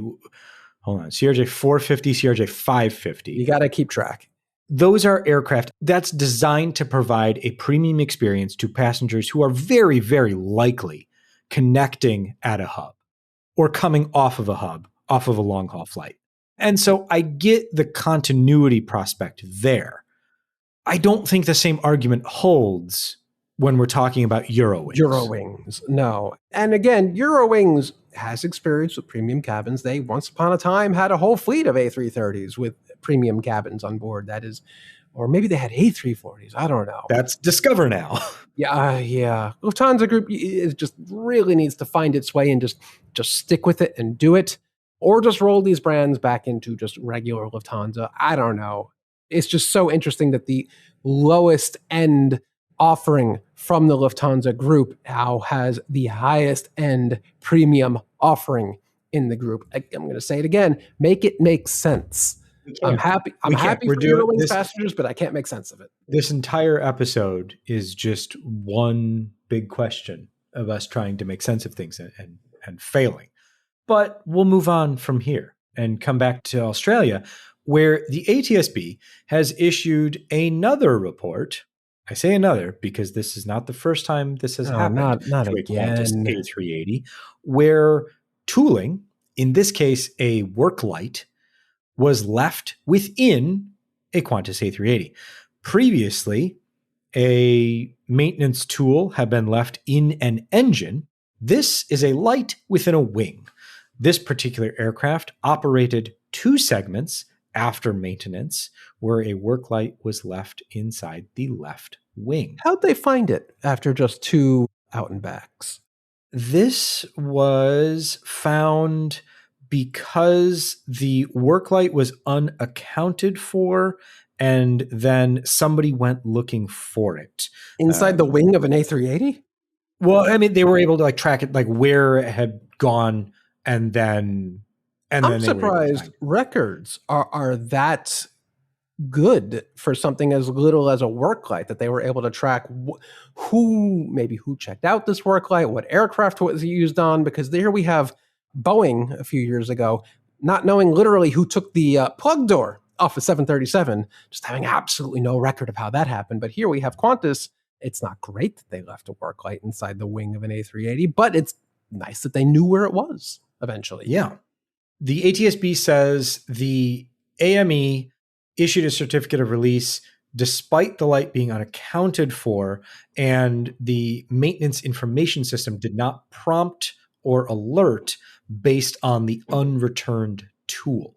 [SPEAKER 1] 450, CRJ 550.
[SPEAKER 2] You got to keep track.
[SPEAKER 1] Those are aircraft that's designed to provide a premium experience to passengers who are very, very likely connecting at a hub or coming off of a hub, off of a long-haul flight. And so I get the continuity prospect there. I don't think the same argument holds when we're talking about Eurowings.
[SPEAKER 2] Eurowings, no. And again, Eurowings has experience with premium cabins. They once upon a time had a whole fleet of A330s with premium cabins on board. That is, or maybe they had A340s. I don't know.
[SPEAKER 1] That's Discover now.
[SPEAKER 2] Yeah. Lufthansa Group, it just really needs to find its way and just stick with it and do it, or just roll these brands back into just regular Lufthansa. I don't know. It's just so interesting that the lowest end offering from the Lufthansa Group now has the highest end premium offering in the group. I'm going to say it again. Make it make sense. I'm happy for Eurowings passengers, but I can't make sense of it.
[SPEAKER 1] This entire episode is just one big question of us trying to make sense of things and failing. But we'll move on from here and come back to Australia, where the ATSB has issued another report. I say another because this is not the first time this has happened.
[SPEAKER 2] Not
[SPEAKER 1] to
[SPEAKER 2] again.
[SPEAKER 1] A Qantas A380, where tooling, in this case a work light, was left within a Qantas A380. Previously, a maintenance tool had been left in an engine. This is a light within a wing. This particular aircraft operated 2 segments after maintenance, where a work light was left inside the left wing.
[SPEAKER 2] How'd they find it after just 2 out and backs?
[SPEAKER 1] This was found because the work light was unaccounted for, and then somebody went looking for it.
[SPEAKER 2] Inside the wing of an A380?
[SPEAKER 1] Well, I mean, they were able to track it, where it had gone, and then...
[SPEAKER 2] I'm surprised records are that good for something as little as a work light, that they were able to track who checked out this work light, what aircraft was used on, because there we have Boeing a few years ago not knowing literally who took the plug door off a 737, just having absolutely no record of how that happened. But here we have Qantas. It's not great that they left a work light inside the wing of an A380, but it's nice that they knew where it was eventually.
[SPEAKER 1] Yeah. The ATSB says the AME issued a certificate of release despite the light being unaccounted for, and the maintenance information system did not prompt or alert based on the unreturned tool.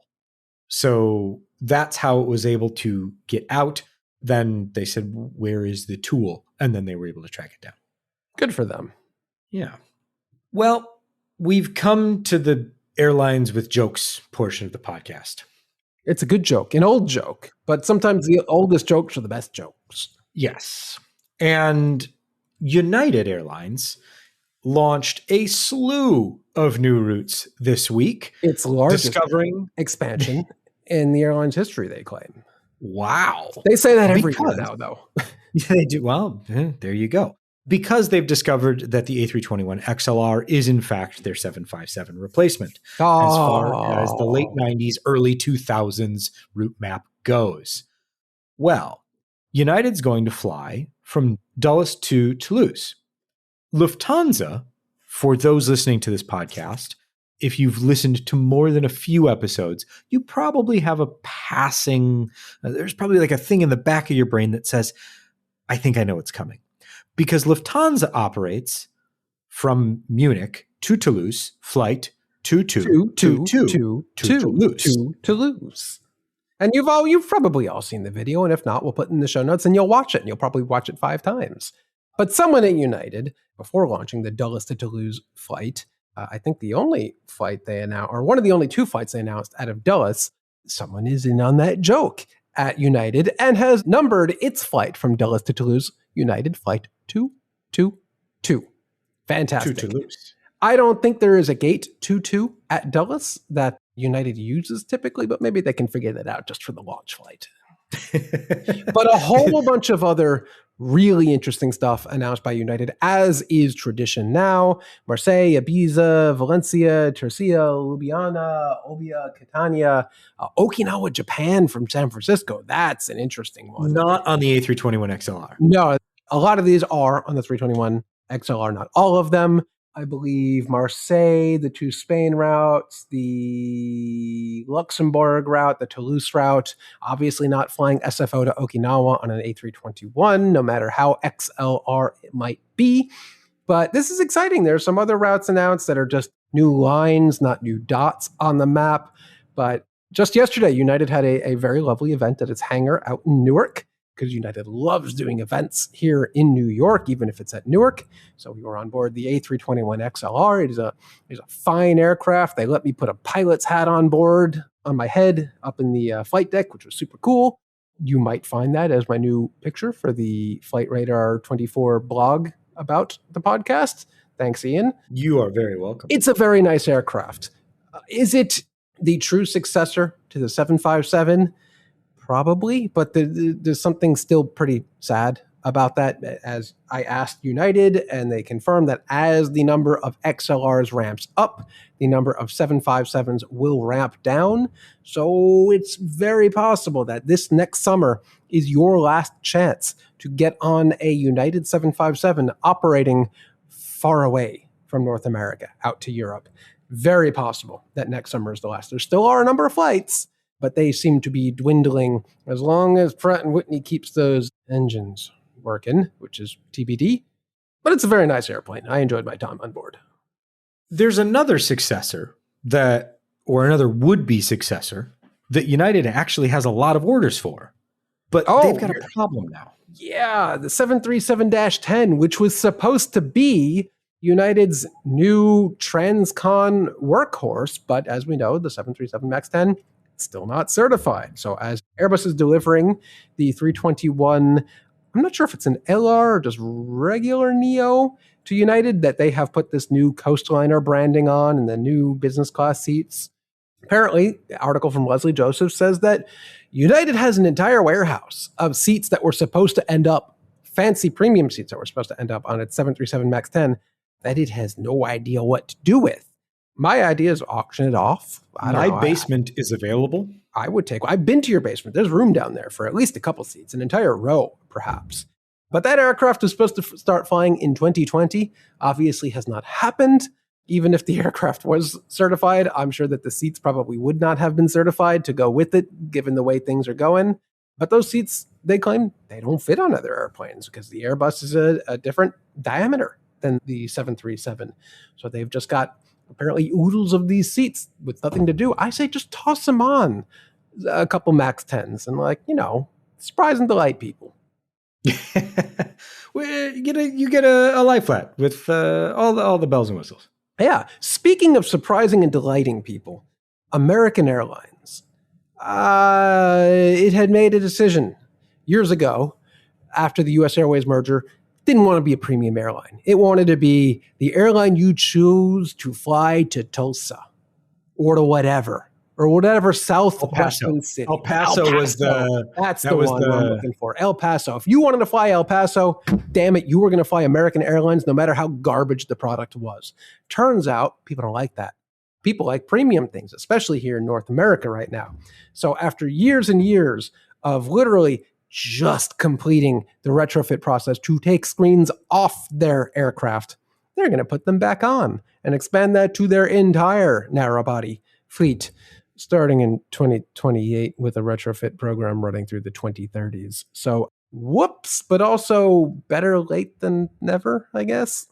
[SPEAKER 1] So that's how it was able to get out. Then they said, where is the tool? And then they were able to track it down.
[SPEAKER 2] Good for them.
[SPEAKER 1] Yeah. Well, we've come to the airlines with jokes portion of the podcast.
[SPEAKER 2] It's a good joke, an old joke, but sometimes the oldest jokes are the best jokes.
[SPEAKER 1] Yes. And United Airlines launched a slew of new routes this week.
[SPEAKER 2] Its largest expansion in the airline's history, they claim.
[SPEAKER 1] Wow.
[SPEAKER 2] They say that every year now, though.
[SPEAKER 1] They do. Well, there you go. Because they've discovered that the A321XLR is, in fact, their 757 replacement, as far as the late 90s, early 2000s route map goes. Well, United's going to fly from Dulles to Toulouse. Lufthansa, for those listening to this podcast, if you've listened to more than a few episodes, you probably have a passing, there's probably like a thing in the back of your brain that says, I think I know what's coming. Because Lufthansa operates from Munich to Toulouse, flight 2222 to
[SPEAKER 2] Toulouse. And you've probably all seen the video, and if not, we'll put it in the show notes and you'll watch it, and you'll probably watch it 5 times. But someone at United, before launching the Dulles to Toulouse flight, I think the only flight they announced, or one of the only 2 flights they announced out of Dulles, someone is in on that joke at United and has numbered its flight from Dulles to Toulouse United Flight 222. Fantastic.
[SPEAKER 1] To Toulouse.
[SPEAKER 2] I don't think there is a gate 22 at Dulles that United uses typically, but maybe they can figure that out just for the launch flight. But a whole bunch of other really interesting stuff announced by United, as is tradition now. Marseille, Ibiza, Valencia, Turcia, Ljubljana, Obia, Catania, Okinawa, Japan from San Francisco. That's an interesting one.
[SPEAKER 1] Not on the A321XLR.
[SPEAKER 2] No, a lot of these are on the 321 XLR, not all of them. I believe Marseille, the 2 Spain routes, the Luxembourg route, the Toulouse route, obviously not flying SFO to Okinawa on an A321, no matter how XLR it might be. But this is exciting. There are some other routes announced that are just new lines, not new dots on the map. But just yesterday, United had a very lovely event at its hangar out in Newark, because United loves doing events here in New York, even if it's at Newark. So we were on board the A321XLR. It is a fine aircraft. They let me put a pilot's hat on board on my head up in the flight deck, which was super cool. You might find that as my new picture for the Flight Radar 24 blog about the podcast. Thanks, Ian.
[SPEAKER 1] You are very welcome.
[SPEAKER 2] It's a very nice aircraft. Is it the true successor to the 757? Probably, but there's something still pretty sad about that. As I asked United, and they confirmed that as the number of XLRs ramps up, the number of 757s will ramp down. So it's very possible that this next summer is your last chance to get on a United 757 operating far away from North America out to Europe. Very possible that next summer is the last. There still are a number of flights, but they seem to be dwindling as long as Pratt & Whitney keeps those engines working, which is TBD. But it's a very nice airplane. I enjoyed my time on board.
[SPEAKER 1] There's another successor or another would-be successor that United actually has a lot of orders for. But they've got a problem now.
[SPEAKER 2] Yeah, the 737-10, which was supposed to be United's new transcon workhorse. But as we know, the 737 MAX 10 still not certified. So as Airbus is delivering the 321, I'm not sure if it's an LR or just regular Neo to United, that they have put this new Coastliner branding on and the new business class seats. Apparently, the article from Leslie Joseph says that United has an entire warehouse of seats that were supposed to end up, fancy premium seats that were supposed to end up on its 737 MAX 10, that it has no idea what to do with. My idea is auction it off.
[SPEAKER 1] My basement is available.
[SPEAKER 2] I've been to your basement. There's room down there for at least a couple seats, an entire row, perhaps. But that aircraft was supposed to start flying in 2020. Obviously has not happened. Even if the aircraft was certified, I'm sure that the seats probably would not have been certified to go with it, given the way things are going. But those seats, they claim they don't fit on other airplanes because the Airbus is a different diameter than the 737. So they've just got apparently oodles of these seats with nothing to do. I say just toss them on a couple MAX 10s and surprise and delight people.
[SPEAKER 1] Well, you get a lie flat with all the bells and whistles.
[SPEAKER 2] Yeah. Speaking of surprising and delighting people, American Airlines, it had made a decision years ago after the U.S. Airways merger, didn't want to be a premium airline. It wanted to be the airline you choose to fly to Tulsa or to whatever southwestern city.
[SPEAKER 1] El Paso was the...
[SPEAKER 2] That's the one I'm looking for. El Paso. If you wanted to fly El Paso, damn it, you were going to fly American Airlines no matter how garbage the product was. Turns out people don't like that. People like premium things, especially here in North America right now. So after years and years of literally just completing the retrofit process to take screens off their aircraft, they're going to put them back on and expand that to their entire narrow body fleet, starting in 2028 with a retrofit program running through the 2030s. So whoops, but also better late than never, I guess.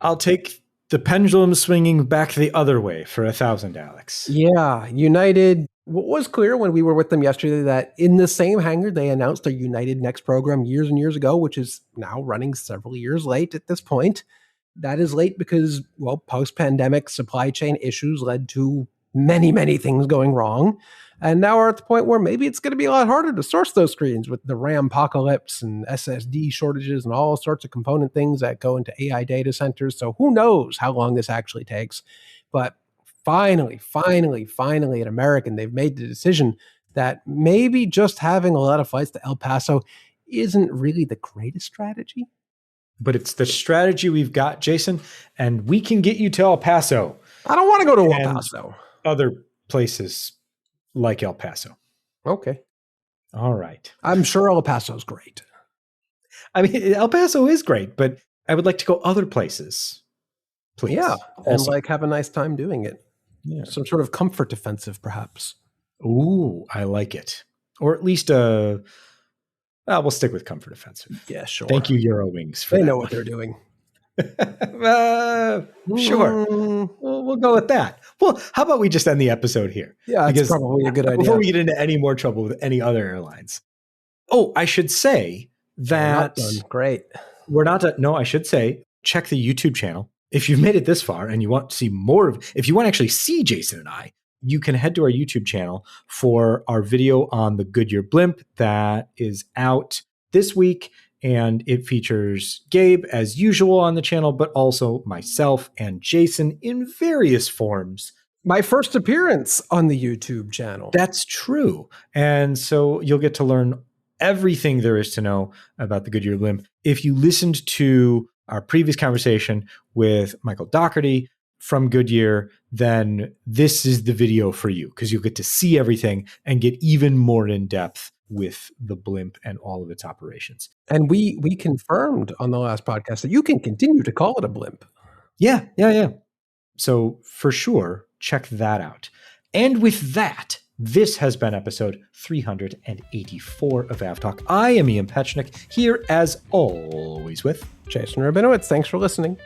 [SPEAKER 1] I'll take the pendulum swinging back the other way for 1,000, Alex.
[SPEAKER 2] Yeah, United. What was clear when we were with them yesterday that in the same hangar, they announced their United Next program years and years ago, which is now running several years late at this point. That is late because, well, post-pandemic supply chain issues led to many, many things going wrong. And now we're at the point where maybe it's going to be a lot harder to source those screens with the RAM apocalypse and SSD shortages and all sorts of component things that go into AI data centers. So who knows how long this actually takes. But finally, at American, they've made the decision that maybe just having a lot of flights to El Paso isn't really the greatest strategy.
[SPEAKER 1] But it's the strategy we've got, Jason, and we can get you to El Paso.
[SPEAKER 2] I don't want to go to El Paso.
[SPEAKER 1] Other places like El Paso.
[SPEAKER 2] Okay.
[SPEAKER 1] All right.
[SPEAKER 2] I'm sure El Paso's great.
[SPEAKER 1] I mean, El Paso is great, but I would like to go other places. Please.
[SPEAKER 2] Yeah.
[SPEAKER 1] Also.
[SPEAKER 2] And like have a nice time doing it.
[SPEAKER 1] Yeah.
[SPEAKER 2] Some sort of comfort offensive, perhaps.
[SPEAKER 1] Ooh, I like it. Or at least we'll stick with comfort offensive.
[SPEAKER 2] Yeah, sure.
[SPEAKER 1] Thank you, Eurowings.
[SPEAKER 2] They know what they're doing.
[SPEAKER 1] Sure. We'll go with that. Well, how about we just end the episode here?
[SPEAKER 2] Yeah, that's probably a good idea.
[SPEAKER 1] Before we get into any more trouble with any other airlines. Oh, I should say that...
[SPEAKER 2] We're not done. Great.
[SPEAKER 1] We're not done. No, I should say, check the YouTube channel. If you've made it this far and you want to see more of... If you want to actually see Jason and I, you can head to our YouTube channel for our video on the Goodyear blimp that is out this week. And it features Gabe as usual on the channel, but also myself and Jason in various forms.
[SPEAKER 2] My first appearance on the YouTube channel.
[SPEAKER 1] That's true. And so you'll get to learn everything there is to know about the Goodyear blimp. If you listened to our previous conversation with Michael Doherty from Goodyear, then this is the video for you because you'll get to see everything and get even more in depth with the blimp and all of its operations.
[SPEAKER 2] And we confirmed on the last podcast that you can continue to call it a blimp.
[SPEAKER 1] Yeah. So for sure, check that out. And with that, this has been episode 384 of AvTalk. I am Ian Petchnick, here as always with
[SPEAKER 2] Jason Rabinowitz. Thanks for listening.